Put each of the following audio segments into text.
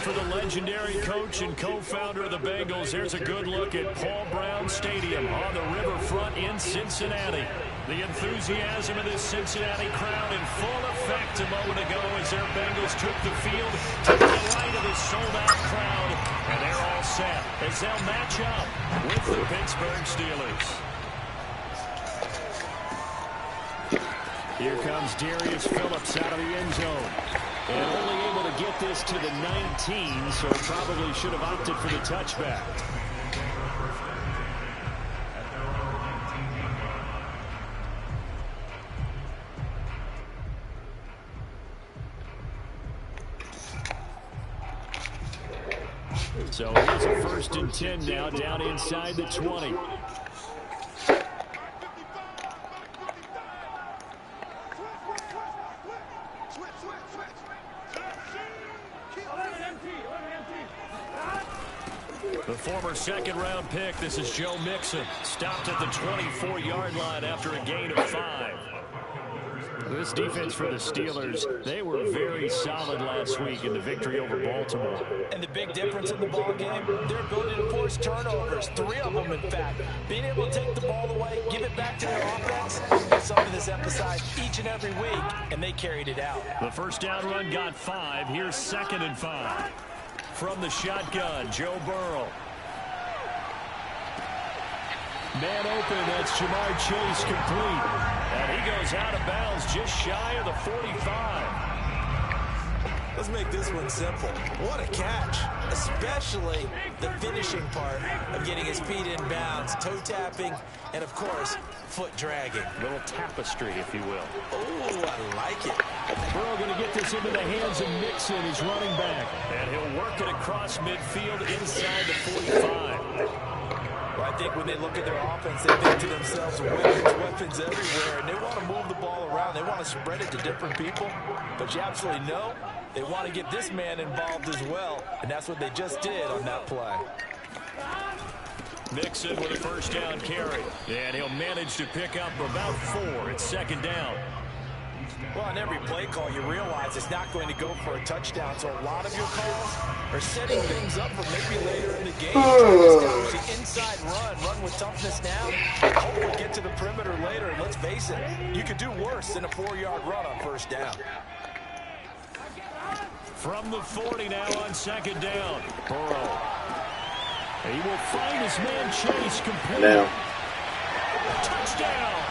For the legendary coach and co-founder of the Bengals, here's a good look at Paul Brown Stadium on the riverfront in Cincinnati. The enthusiasm of this Cincinnati crowd in full effect a moment ago as their Bengals took the field to the delight of this sold-out crowd. And they're all set as they'll match up with the Pittsburgh Steelers. Here comes Darius Phillips out of the end zone. And only able to get this to the 19, so probably should have opted for the touchback. So here's a 1st and 10 now down inside the 20. The former 2nd-round pick, this is Joe Mixon, stopped at the 24-yard line after a gain of 5. This defense for the Steelers, they were very solid last week in the victory over Baltimore. And the big difference in the ball game, their ability to force turnovers, 3 of them in fact. Being able to take the ball away, give it back to their offense, is something that's emphasized each and every week, and they carried it out. The first down run got 5. Here's 2nd and 5. From the shotgun, Joe Burrow. Man open, that's Jamar Chase complete. And he goes out of bounds just shy of the 45. Let's make this one simple. What a catch, especially the finishing part of getting his feet in bounds, toe tapping, and of course, foot dragging. Little tapestry, if you will. Oh, I like it. Burrow going to get this into the hands of Mixon, his running back. And he'll work it across midfield inside the 45. Well, I think when they look at their offense, they think to themselves, weapons everywhere, and they want to move the ball around. They want to spread it to different people. But you absolutely know they want to get this man involved as well, and that's what they just did on that play. Mixon with a first down carry, and he'll manage to pick up about 4. It's 2nd down. Well, on every play call, you realize it's not going to go for a touchdown, so a lot of your calls are setting things up for maybe later in the game. Trying to establish the inside run with toughness now, hopefully get to the perimeter later, and let's face it, you could do worse than a 4-yard run on 1st down. From the 40 now on 2nd down, Burrow. He will find his man Chase complete. Now. Touchdown!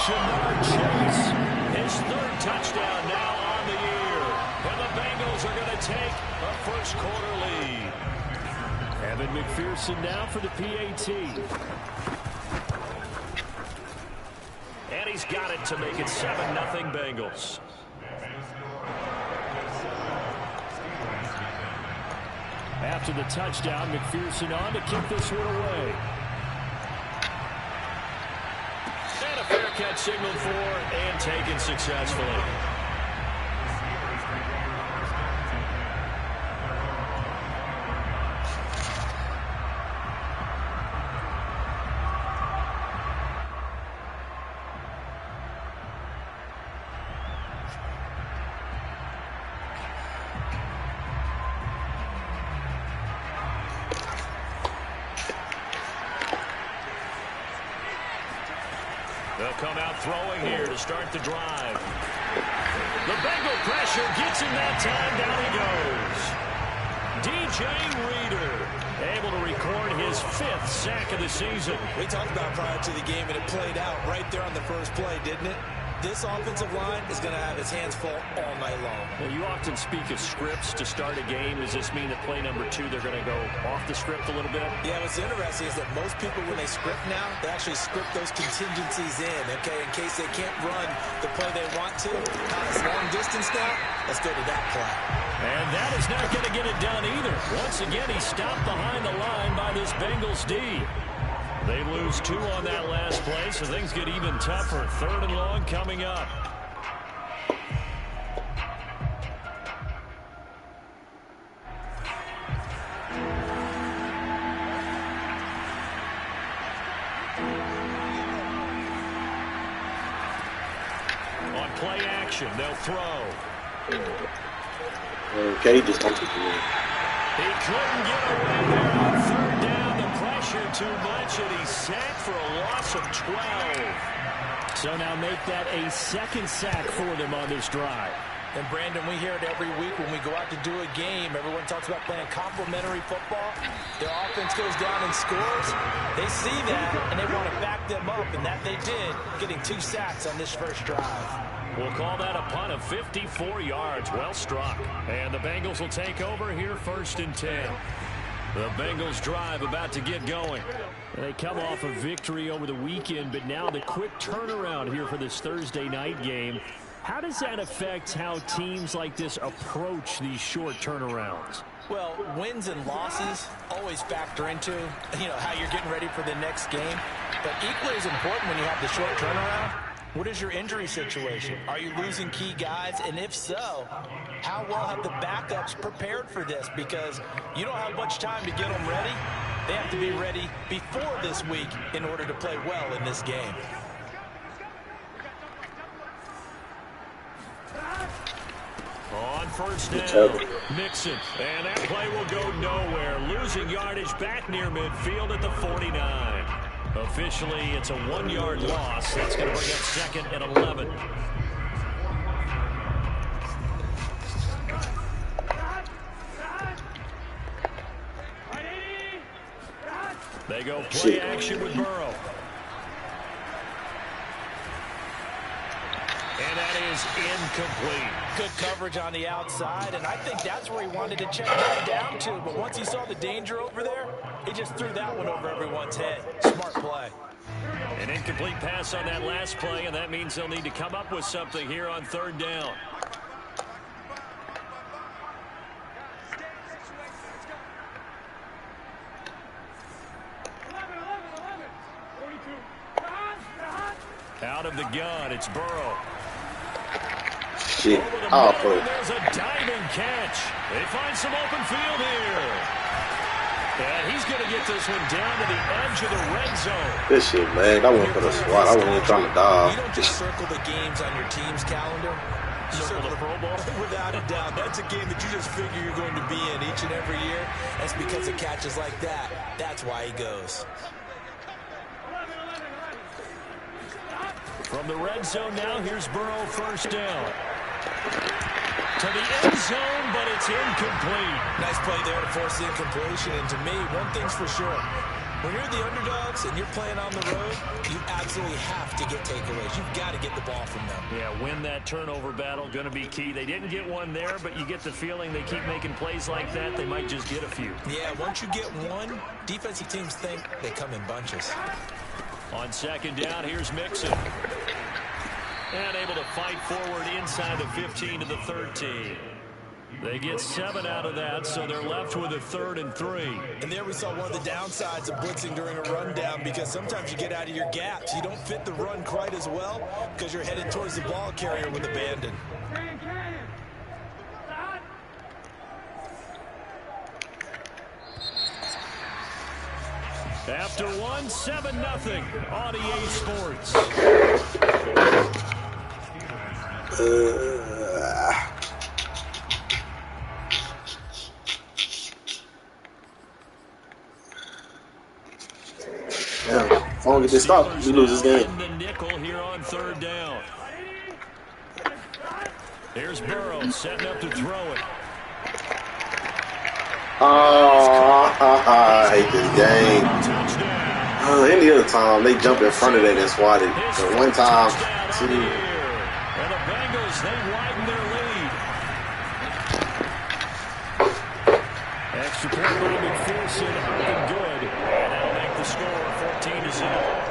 Jamar Chase, his 3rd touchdown now on the year. And the Bengals are going to take a first-quarter lead. Evan McPherson now for the PAT. And he's got it to make it 7-0 Bengals. After the touchdown, McPherson on to kick this one away. And a fair catch signaled for and taken successfully. They'll come out throwing here to start the drive. The Bengal pressure gets him that time. Down he goes. DJ Reader able to record his 5th sack of the season. We talked about prior to the game, and it played out right there on the first play, didn't it? This offensive line is going to have its hands full all night long. Well, you often speak of scripts to start a game. Does this mean that play number 2, they're going to go off the script a little bit? Yeah, what's interesting is that most people, when they script now, they actually script those contingencies in, okay, in case they can't run the play they want to. It's long distance now. Let's go to that play. And that is not going to get it done either. Once again, he stopped behind the line by this Bengals D. They lose 2 on that last play, so things get even tougher. 3rd and long coming up. On play action, they'll throw. Okay, just don't take it. He couldn't get away there on 3rd down. The pressure too much, and he's sacked for a loss of 12. So now make that a 2nd sack for them on this drive. And Brandon, we hear it every week when we go out to do a game. Everyone talks about playing complementary football. Their offense goes down and scores. They see that, and they want to back them up, and that they did, getting 2 sacks on this first drive. We'll call that a punt of 54 yards. Well struck. And the Bengals will take over here 1st and 10. The Bengals drive about to get going. They come off a victory over the weekend, but now the quick turnaround here for this Thursday night game. How does that affect how teams like this approach these short turnarounds? Well, wins and losses always factor into, how you're getting ready for the next game. But equally as important when you have the short turnaround, what is your injury situation? Are you losing key guys? And if so, how well have the backups prepared for this? Because you don't have much time to get them ready. They have to be ready before this week in order to play well in this game. On 1st down, Mixon. And that play will go nowhere. Losing yardage back near midfield at the 49. Officially, it's a 1-yard loss. That's going to bring up 2nd and 11. They go play action with Burrow. And that is incomplete. Good coverage on the outside, and I think that's where he wanted to check that down to. But once he saw the danger over there, he just threw that one over everyone's head. Smart play. An incomplete pass on that last play, and that means they'll need to come up with something here on 3rd down. Out of the gun, it's Burrow. Shit. There's a diving catch. They find some open field here. And he's going to get this one down to the edge of the red zone. This shit, man. I went for the swat. I wasn't even trying to dive. You don't just circle the games on your team's calendar. You circle the Pro Bowl. Without a doubt. That's a game that you just figure you're going to be in each and every year. That's because of catches like that. That's why he goes. From the red zone now, here's Burrow 1st down. To the end zone, but it's incomplete. Nice play there to force the incompletion. And to me, one thing's for sure. When you're the underdogs and you're playing on the road, you absolutely have to get takeaways. You've got to get the ball from them. Yeah, win that turnover battle, going to be key. They didn't get one there, but you get the feeling they keep making plays like that, they might just get a few. Yeah, once you get one, defensive teams think they come in bunches. On 2nd down, here's Mixon. And able to fight forward inside the 15 to the 13. They get 7 out of that, so they're left with a 3rd and 3. And there we saw one of the downsides of blitzing during a rundown, because sometimes you get out of your gaps. You don't fit the run quite as well because you're headed towards the ball carrier with abandon. After one, 7-0 on EA Sports. Damn, if I don't get this stop, we lose this game. In the nickel here on 3rd down. Here's Burrow setting up to throw it. Oh, I hate this game. Any other time, they jump in front of that and swat it. But one time, And the Bengals, they widen their lead. Extra point by McPherson, up and good. And that'll make the score 14-0.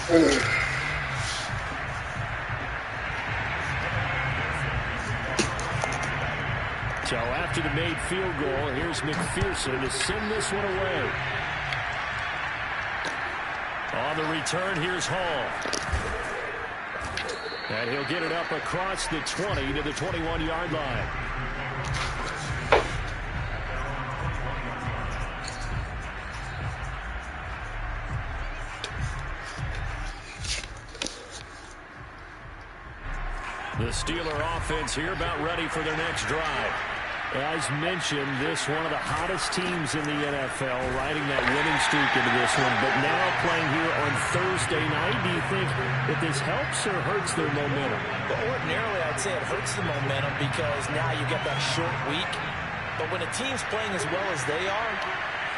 So after the made field goal, here's McPherson to send this one away. On the return, here's Hall. And he'll get it up across the 20 to the 21-yard line. The Steeler offense here about ready for their next drive. As mentioned, this one of the hottest teams in the NFL, riding that winning streak into this one, but now playing here on Thursday night. Do you think that this helps or hurts their momentum? Well, ordinarily, I'd say it hurts the momentum because now you get that short week. But when a team's playing as well as they are,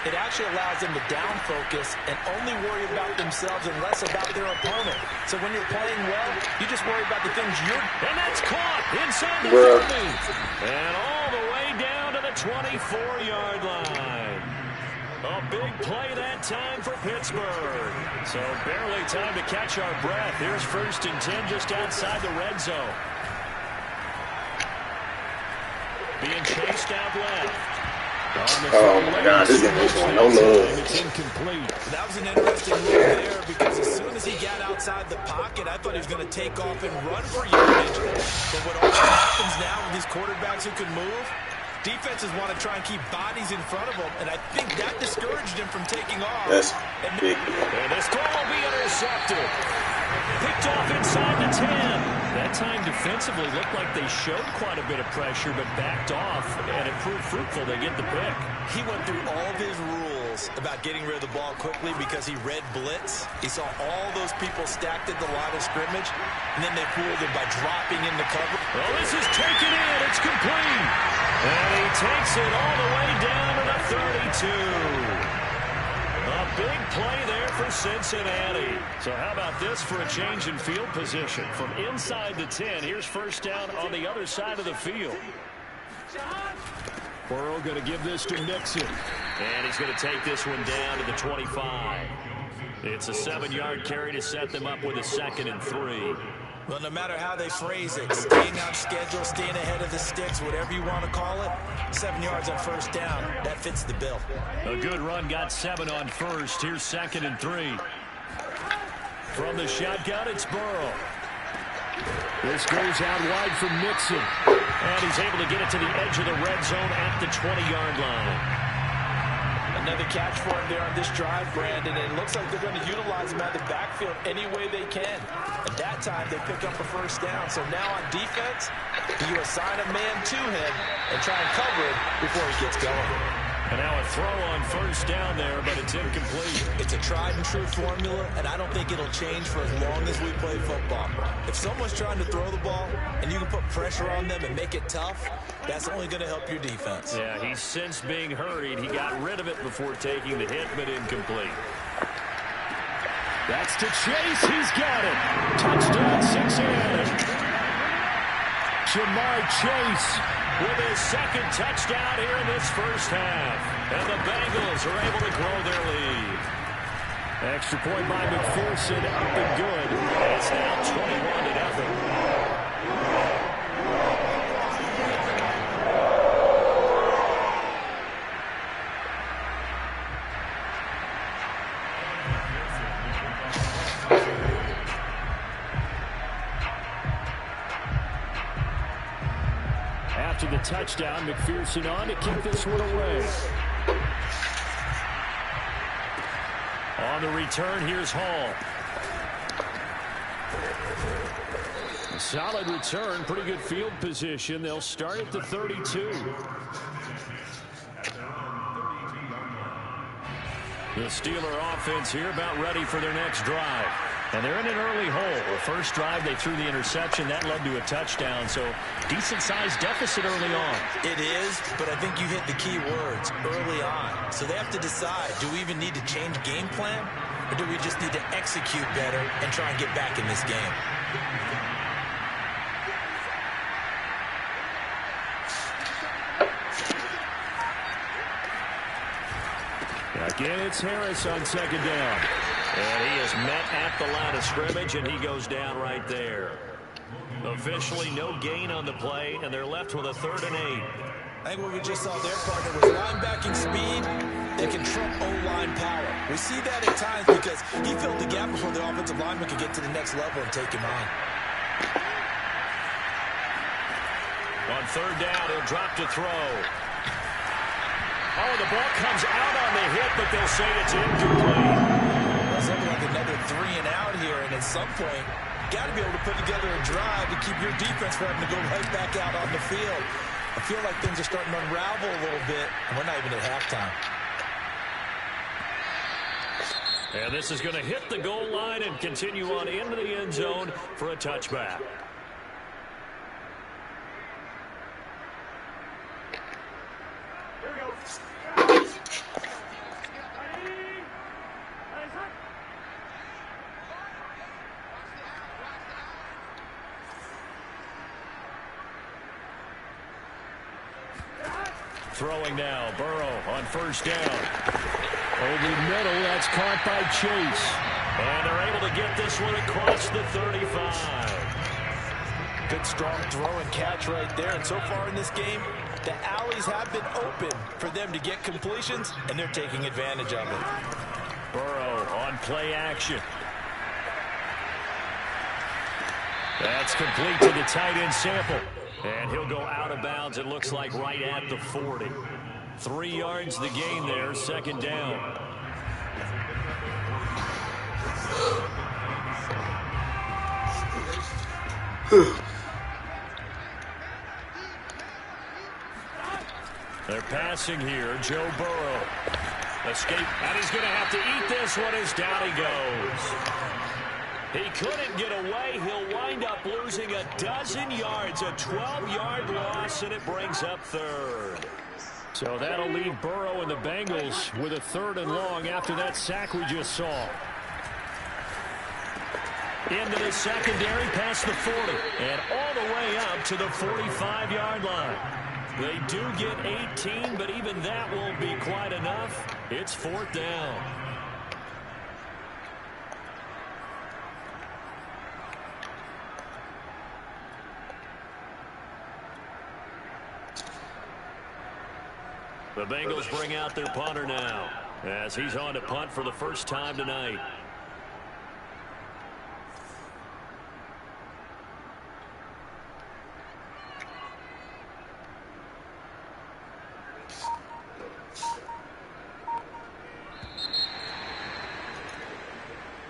it actually allows them to down focus and only worry about themselves and less about their opponent. So when you're playing well, you just worry about the things you're... And that's caught inside the 30. And all the way down to the 24-yard line. A big play that time for Pittsburgh. So barely time to catch our breath. Here's 1st and 10 just outside the red zone. Being chased out left. Oh my God, this game is no love. It's incomplete. That was an interesting move there because as soon as he got outside the pocket, I thought he was going to take off and run for yardage. But what often happens now with these quarterbacks who can move, defenses want to try and keep bodies in front of them, and I think that discouraged him from taking off. That's big. And this call will be intercepted. Picked off inside the 10. That time defensively looked like they showed quite a bit of pressure, but backed off, and it proved fruitful. They get the pick. He went through all of his rules about getting rid of the ball quickly because he read blitz. He saw all those people stacked at the line of scrimmage, and then they fooled him by dropping into cover. Well, this is taken in. It's complete. And he takes it all the way down to the 32. A big play there for Cincinnati. So how about this for a change in field position? From inside the 10, here's 1st down on the other side of the field. Burrow going to give this to Nixon. And he's going to take this one down to the 25. It's a 7-yard carry to set them up with a 2nd and 3. Well, no matter how they phrase it, staying on schedule, staying ahead of the sticks, whatever you want to call it, 7 yards on 1st down, that fits the bill. A good run, got 7 on 1st. Here's 2nd and 3. From the shotgun, it's Burrow. This goes out wide from Nixon. And he's able to get it to the edge of the red zone at the 20-yard line. Another catch for him there on this drive, Brandon, and it looks like they're going to utilize him out of the backfield any way they can. At that time, they pick up a 1st down. So now on defense, you assign a man to him and try and cover it before he gets going. And now a throw on 1st down there, but it's incomplete. It's a tried-and-true formula, and I don't think it'll change for as long as we play football. If someone's trying to throw the ball and you can put pressure on them and make it tough, that's only going to help your defense. Yeah, he's since being hurried. He got rid of it before taking the hit, but incomplete. That's to Chase. He's got it. Touchdown, Cincinnati. Jamar Chase with his 2nd touchdown here in this 1st half. And the Bengals are able to grow their lead. Extra point by McPherson, up and good. It's now 21-0. After the touchdown, McPherson on to kick this one away. On the return, here's Hall. A solid return, pretty good field position. They'll start at the 32. The Steeler offense here about ready for their next drive. And they're in an early hole. The first drive, they threw the interception. That led to a touchdown. So decent-sized deficit early on. It is, but I think you hit the key words, early on. So they have to decide, do we even need to change game plan? Or do we just need to execute better and try and get back in this game? Again, it's Harris on 2nd down. And he is met at the line of scrimmage, and he goes down right there. Officially no gain on the play, and they're left with a 3rd and 8. I think what we just saw there, partner, was linebacking speed that can trump O-line power. We see that at times because he filled the gap before the offensive lineman could get to the next level and take him on. On 3rd down, he'll drop to throw. Oh, the ball comes out on the hit, but they'll say it's incomplete. It's looking like another 3 and out here, and at some point, got to be able to put together a drive to keep your defense from having to go right back out on the field. I feel like things are starting to unravel a little bit, and we're not even at halftime. And this is going to hit the goal line and continue on into the end zone for a touchback. Throwing now, Burrow on 1st down. Over the middle, that's caught by Chase. And they're able to get this one across the 35. Good, strong throw and catch right there. And so far in this game, the alleys have been open for them to get completions, and they're taking advantage of it. Burrow on play action. That's complete to the tight end Sample. And he'll go out of bounds, it looks like, right at the 40. 3 yards the gain there, 2nd down. They're passing here, Joe Burrow. Escape, and he's going to have to eat this one as down he goes. He couldn't get away. He'll wind up losing a dozen yards, a 12-yard loss, and it brings up 3rd. So that'll leave Burrow and the Bengals with a 3rd and long after that sack we just saw. Into the secondary past the 40 and all the way up to the 45-yard line. They do get 18, but even that won't be quite enough. It's 4th down. The Bengals bring out their punter now as he's on to punt for the first time tonight.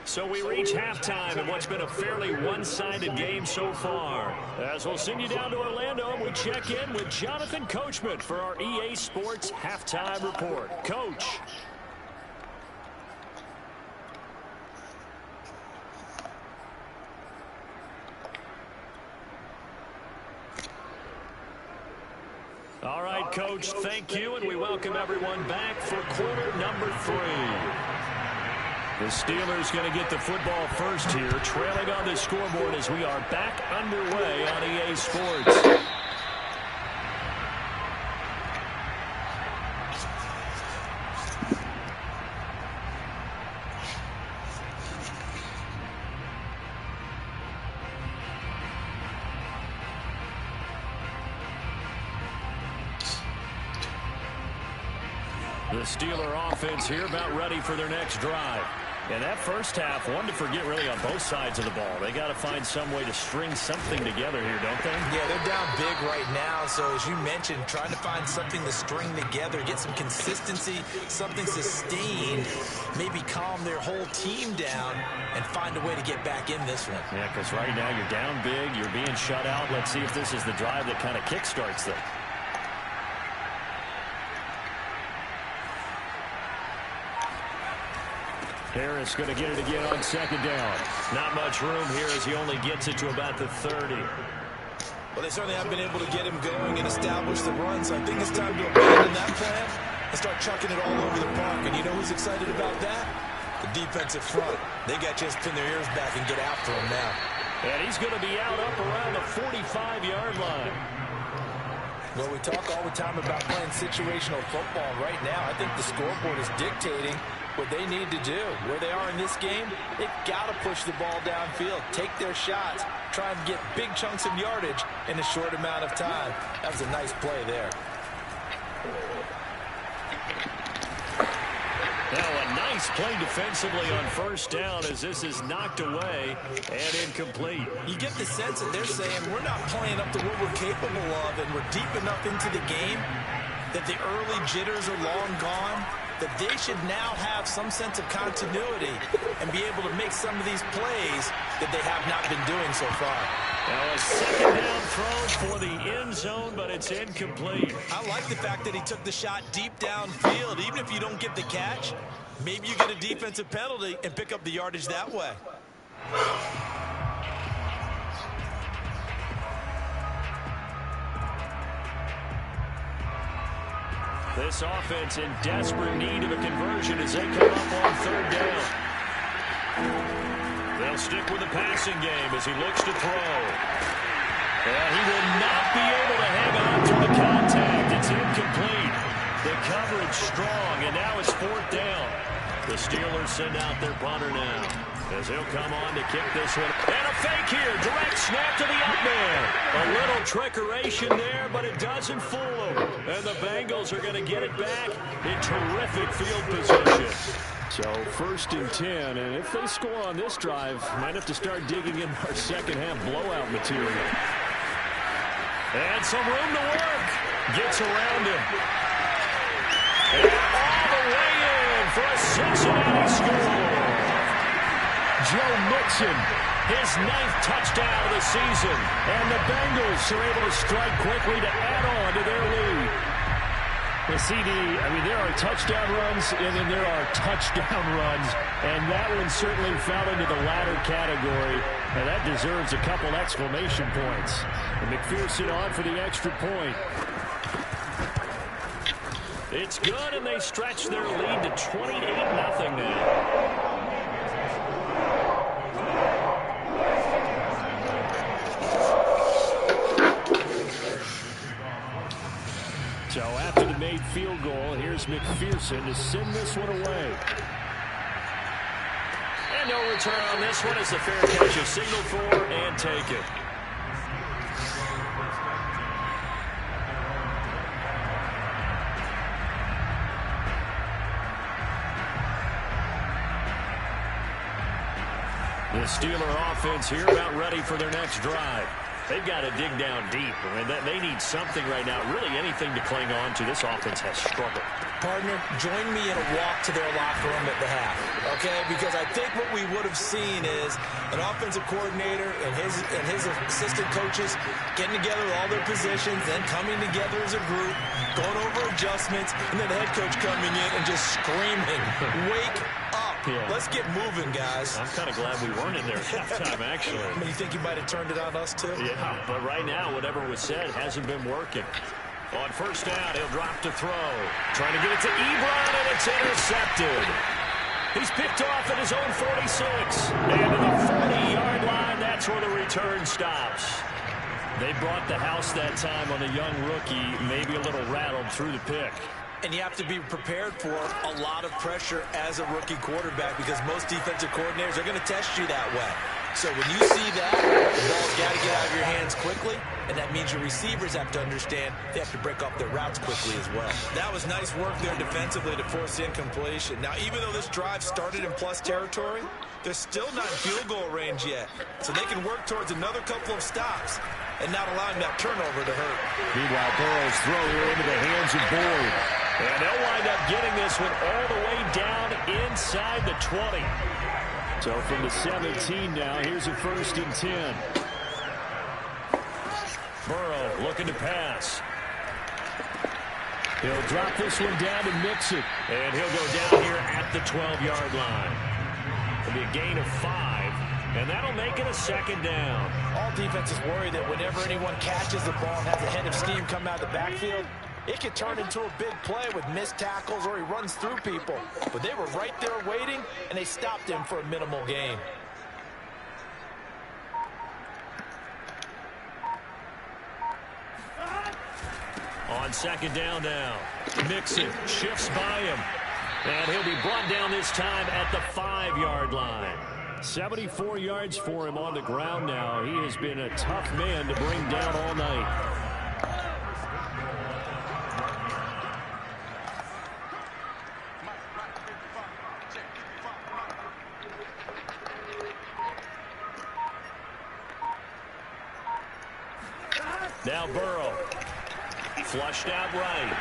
So we reach halftime in what's been a fairly one-sided game so far. As we'll send you down to Orlando, and we check in with Jonathan Coachman for our EA Sports Halftime Report. Coach. All right, Coach, thank you, and we welcome everyone back for quarter number 3. The Steelers going to get the football first here, trailing on the scoreboard as we are back underway on EA Sports. The Steeler offense here about ready for their next drive. And that first half, one to forget really on both sides of the ball. They got to find some way to string something together here, don't they? Yeah, they're down big right now. So as you mentioned, trying to find something to string together, get some consistency, something sustained, maybe calm their whole team down and find a way to get back in this one. Yeah, because right now you're down big, you're being shut out. Let's see if this is the drive that kind of kickstarts them. Harris going to get it again on 2nd down. Not much room here as he only gets it to about the 30. Well, they certainly have been able to get him going and establish the run, so I think it's time to abandon that plan and start chucking it all over the park. And you know who's excited about that? The defensive front. They got just pin their ears back and get after him now. And he's going to be out up around the 45-yard line. Well, we talk all the time about playing situational football. Right now, I think the scoreboard is dictating what they need to do. Where they are in this game, they've got to push the ball downfield, take their shots, try and get big chunks of yardage in a short amount of time. That was a nice play there. Now a nice play defensively on first down as this is knocked away and incomplete. You get the sense that they're saying we're not playing up to what we're capable of, and we're deep enough into the game that the early jitters are long gone, that they should now have some sense of continuity and be able to make some of these plays that they have not been doing so far. Now a second down throw for the end zone, but it's incomplete. I like the fact that he took the shot deep downfield. Even if you don't get the catch, maybe you get a defensive penalty and pick up the yardage that way. This offense in desperate need of a conversion as they come up on third down. They'll stick with the passing game as he looks to throw. And he will not be able to hang on through the contact. It's incomplete. The coverage strong, and now it's fourth down. The Steelers send out their punter now as he'll come on to kick this one. And a fake here. Direct snap to the up man. A little trickeration there, but it doesn't fool them. And the Bengals are going to get it back in terrific field position. So first and 10, and if they score on this drive, might have to start digging in our second half blowout material. And some room to work. Gets around him. And all the way in for a Cincinnati score. Joe Mixon, his 9th touchdown of the season. And the Bengals are able to strike quickly to add on to their lead. The CD, I mean, there are touchdown runs, and then there are touchdown runs, and that one certainly fell into the latter category, and that deserves a couple exclamation points. And McPherson on for the extra point. It's good, and they stretch their lead to 28-0 now. So after the made field goal, here's McPherson to send this one away. And no return on this one as the fair catch is signaled for and taken. The Steeler offense here about ready for their next drive. They've got to dig down deep. I mean, they need something right now, really anything to cling on to. This offense has struggled. Partner, join me in a walk to their locker room at the half, okay? Because I think what we would have seen is an offensive coordinator and his assistant coaches getting together with all their positions, then coming together as a group, going over adjustments, and then the head coach coming in and just screaming, wake up. Yeah. Let's get moving, guys. I'm kind of glad we weren't in there at halftime, actually. I mean, you think you might have turned it on us, too? Yeah, but right now, whatever was said hasn't been working. On first down, he'll drop to throw. Trying to get it to Ebron, and it's intercepted. He's picked off at his own 46. And to the 40-yard line, that's where the return stops. They brought the house that time on the young rookie, maybe a little rattled through the pick. And you have to be prepared for a lot of pressure as a rookie quarterback because most defensive coordinators are going to test you that way. So when you see that, the ball's got to get out of your hands quickly, and that means your receivers have to understand they have to break up their routes quickly as well. That was nice work there defensively to force the incompletion. Now, even though this drive started in plus territory, they're still not in field goal range yet. So they can work towards another couple of stops and not allowing that turnover to hurt. Meanwhile, Burrow's throw here into the hands of Boyd. And they'll wind up getting this one all the way down inside the 20. So from the 17 now, here's a first and 10. Burrow looking to pass. He'll drop this one down to Mixon. And he'll go down here at the 12-yard line. It'll be a gain of 5. And that'll make it a second down. All defenses worry that whenever anyone catches the ball and has a head of steam come out of the backfield, it could turn into a big play with missed tackles or he runs through people. But they were right there waiting, and they stopped him for a minimal gain. On second down now. Mixon shifts by him. And he'll be brought down this time at the 5-yard line. 74 yards for him on the ground now. He has been a tough man to bring down all night. Now Burrow. Flushed out right.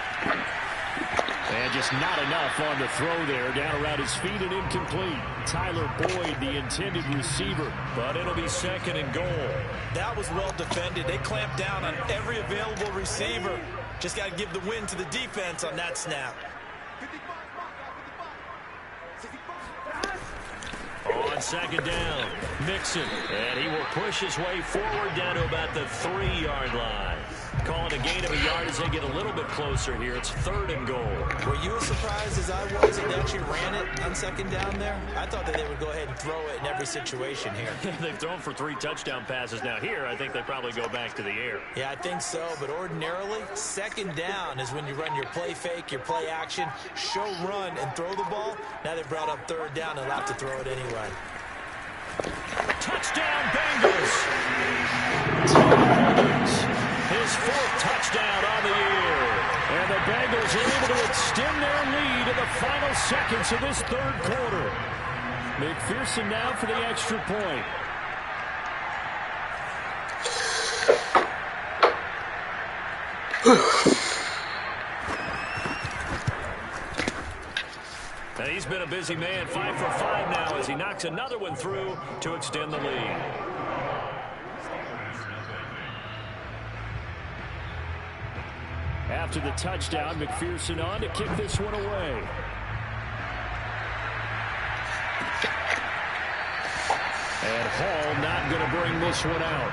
And just not enough on the throw there. Down around his feet and incomplete. Tyler Boyd, the intended receiver. But it'll be second and goal. That was well defended. They clamped down on every available receiver. Just got to give the win to the defense on that snap. On second down, Mixon. And he will push his way forward down to about the 3-yard line. Calling a gain of a yard as they get a little bit closer here. It's third and goal. Were you as surprised as I was that they actually ran it on second down there? I thought that they would go ahead and throw it in every situation here. They've thrown for 3 touchdown passes. Now here, I think they probably go back to the air. Yeah, I think so. But ordinarily, second down is when you run your play fake, your play action, show run, and throw the ball. Now they brought up third down and allowed to throw it anyway. Touchdown, Bengals! His 4th touchdown on the year. And the Bengals are able to extend their lead in the final seconds of this 3rd quarter. McPherson now for the extra point. And he's been a busy man, 5 for 5 now as he knocks another one through to extend the lead. After the touchdown, McPherson on to kick this one away. And Hall not going to bring this one out.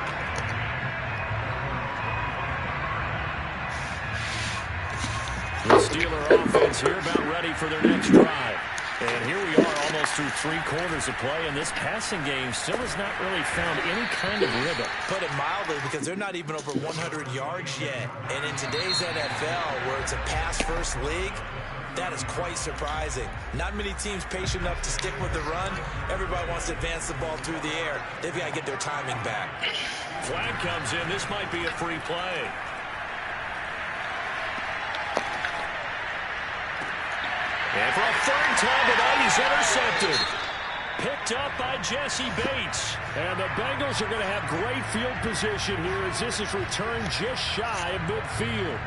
The Steeler offense here about ready for their next drive. And here we are almost through 3 quarters of play, and this passing game still has not really found any kind of rhythm. Put it mildly, because they're not even over 100 yards yet. And in today's NFL, where it's a pass-first league, that is quite surprising. Not many teams patient enough to stick with the run. Everybody wants to advance the ball through the air. They've got to get their timing back. Flag comes in. This might be a free play. And for a 3rd time tonight, he's intercepted. Picked up by Jesse Bates. And the Bengals are going to have great field position here as this is returned just shy of midfield.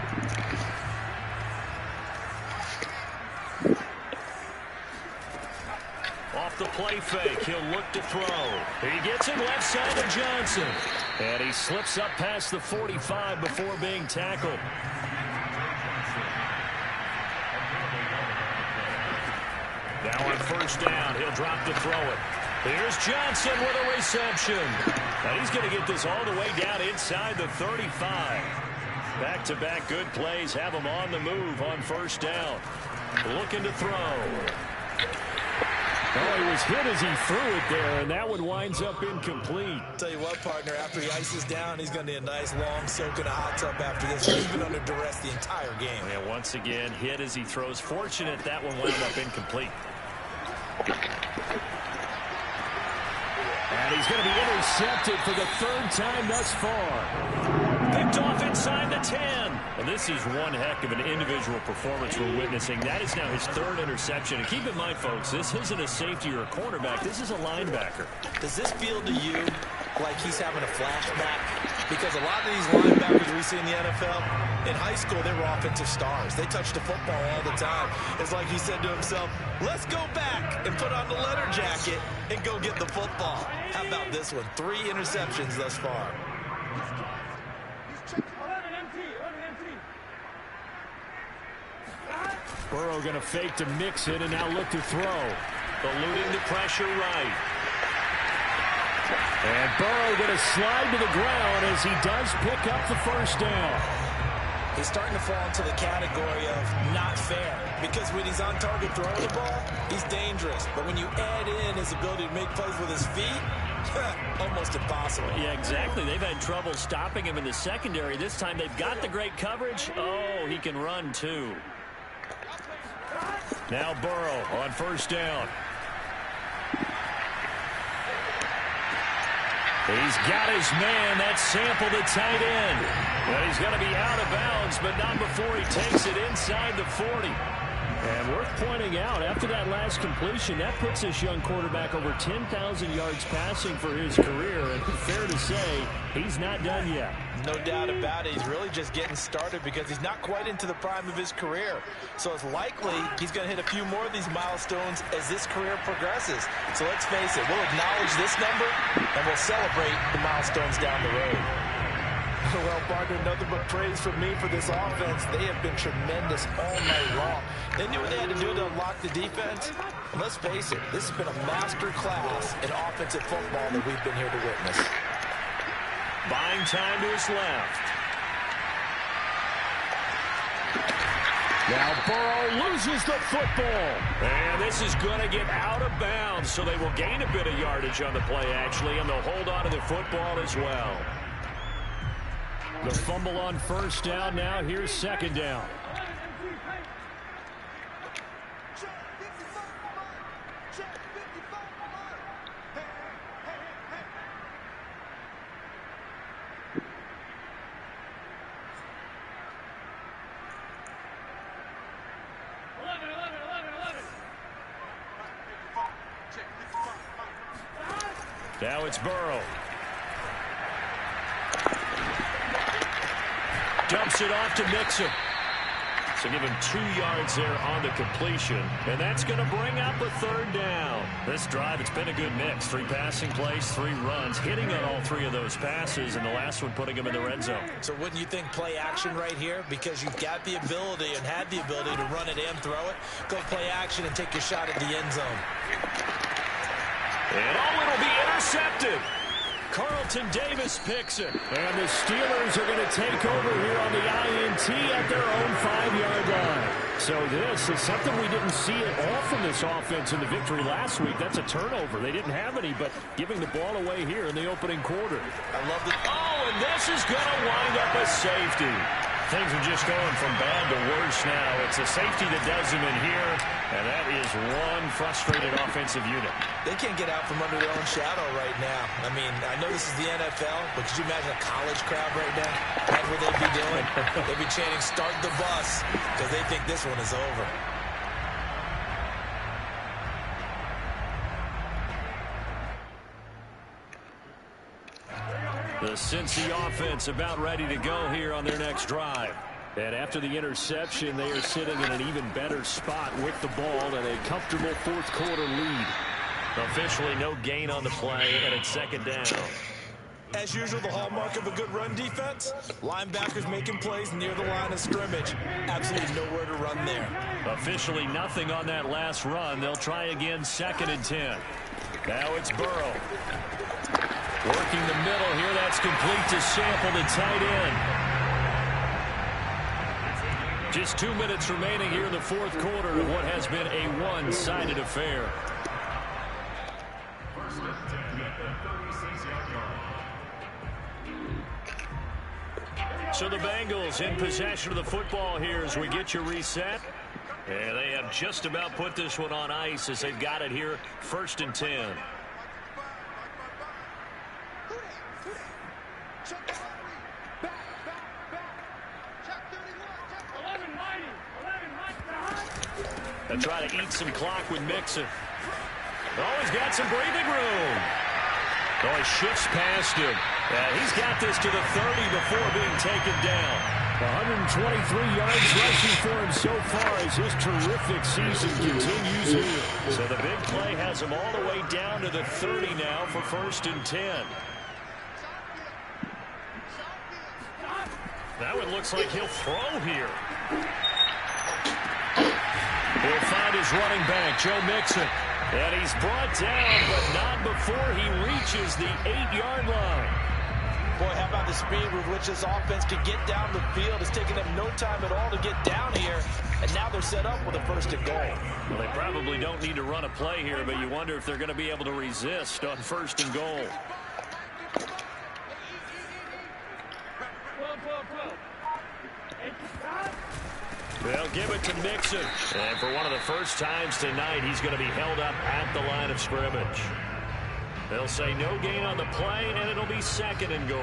Off the play fake, he'll look to throw. He gets it left side to Johnson. And he slips up past the 45 before being tackled. Now on 1st down, he'll drop to throw it. Here's Johnson with a reception. And he's going to get this all the way down inside the 35. Back-to-back good plays have him on the move on 1st down. Looking to throw. Oh, he was hit as he threw it there, and that one winds up incomplete. Tell you what, partner, after he ices down, he's going to need a nice long soak in a hot tub after this. He's been under duress the entire game. Yeah, once again, hit as he throws. Fortunate that one wound up incomplete. And he's going to be intercepted for the 3rd time thus far. Picked off inside the 10. And this is one heck of an individual performance we're witnessing. That is now his 3rd interception. And keep in mind, folks, this isn't a safety or a cornerback. This is a linebacker. Does this feel to you like he's having a flashback? Because a lot of these linebackers we see in the NFL, in high school, they were offensive stars. They touched the football all the time. It's like he said to himself, let's go back and put on the leather jacket and go get the football. How about this one? 3 interceptions thus far. Burrow going to fake to mix it and now look to throw. Eluding the pressure right. And Burrow going to slide to the ground as he does pick up the 1st down. He's starting to fall into the category of not fair. Because when he's on target throwing the ball, he's dangerous. But when you add in his ability to make plays with his feet, Almost impossible. Yeah, exactly. They've had trouble stopping him in the secondary. This time they've got the great coverage. Oh, he can run too. Now Burrow on first down. He's got his man. That's Sample, the tight end. But he's going to be out of bounds, but not before he takes it inside the 40. And worth pointing out, after that last completion, that puts this young quarterback over 10,000 yards passing for his career. And fair to say, he's not done yet. No doubt about it. He's really just getting started because he's not quite into the prime of his career. So it's likely he's going to hit a few more of these milestones as this career progresses. So let's face it, we'll acknowledge this number and we'll celebrate the milestones down the road. Well, partner, nothing but praise from me for this offense. They have been tremendous all night long. They knew what they had to do to unlock the defense. And let's face it, this has been a master class in offensive football that we've been here to witness. Buying time to his left. Now Burrow loses the football. And this is going to get out of bounds, so they will gain a bit of yardage on the play, actually, and they'll hold on to the football as well. The fumble on first down. Now here's second down. Now it's Burrow. Dumps it off to Mixon. So give him 2 yards there on the completion. And that's going to bring up a third down. This drive, it's been a good mix. 3 passing plays, 3 runs, hitting on all 3 of those passes, and the last one putting him in the red zone. So wouldn't you think play action right here? Because you've got the ability and had the ability to run it and throw it. Go play action and take your shot at the end zone. And it'll be intercepted. Carlton Davis picks it. And the Steelers are going to take over here on the INT at their own 5-yard line. So this is something we didn't see at all from this offense in the victory last week. That's a turnover. They didn't have any, but giving the ball away here in the opening quarter. I love it. Oh, and this is going to wind up a safety. Things are just going from bad to worse now. It's a safety that does him in here, and that is one frustrated offensive unit. They can't get out from under their own shadow right now. I mean, I know this is the NFL, but could you imagine a college crowd right now? That's what they'd be doing. They'd be chanting, "Start the bus," because they think this one is over. The Cincy offense about ready to go here on their next drive. And after the interception, they are sitting in an even better spot with the ball and a comfortable fourth-quarter lead. Officially no gain on the play, and it's second down. As usual, the hallmark of a good run defense, linebackers making plays near the line of scrimmage. Absolutely nowhere to run there. Officially nothing on that last run. They'll try again, 2nd and 10. Now it's Burrow. Working the middle here. That's complete to Sample, the tight end. Just 2 minutes remaining here in the fourth quarter of what has been a one-sided affair. So the Bengals in possession of the football here as we get you reset. And they have just about put this one on ice as they've got it here, 1st and 10. They try to eat some clock with Mixon. Oh, he's got some breathing room. Oh, he shifts past him. He's got this to the 30 before being taken down. 123 yards rushing for him so far as his terrific season continues here. So the big play has him all the way down to the 30 now for 1st and 10. That one looks like he'll throw here. He'll find his running back, Joe Mixon. And he's brought down, but not before he reaches the 8-yard line. Boy, how about the speed with which this offense can get down the field? It's taken them no time at all to get down here, and now they're set up with a first and goal. Well, they probably don't need to run a play here, but you wonder if they're going to be able to resist on first and goal. They'll give it to Mixon. And for one of the first times tonight, he's going to be held up at the line of scrimmage. They'll say no gain on the play, and it'll be second and goal.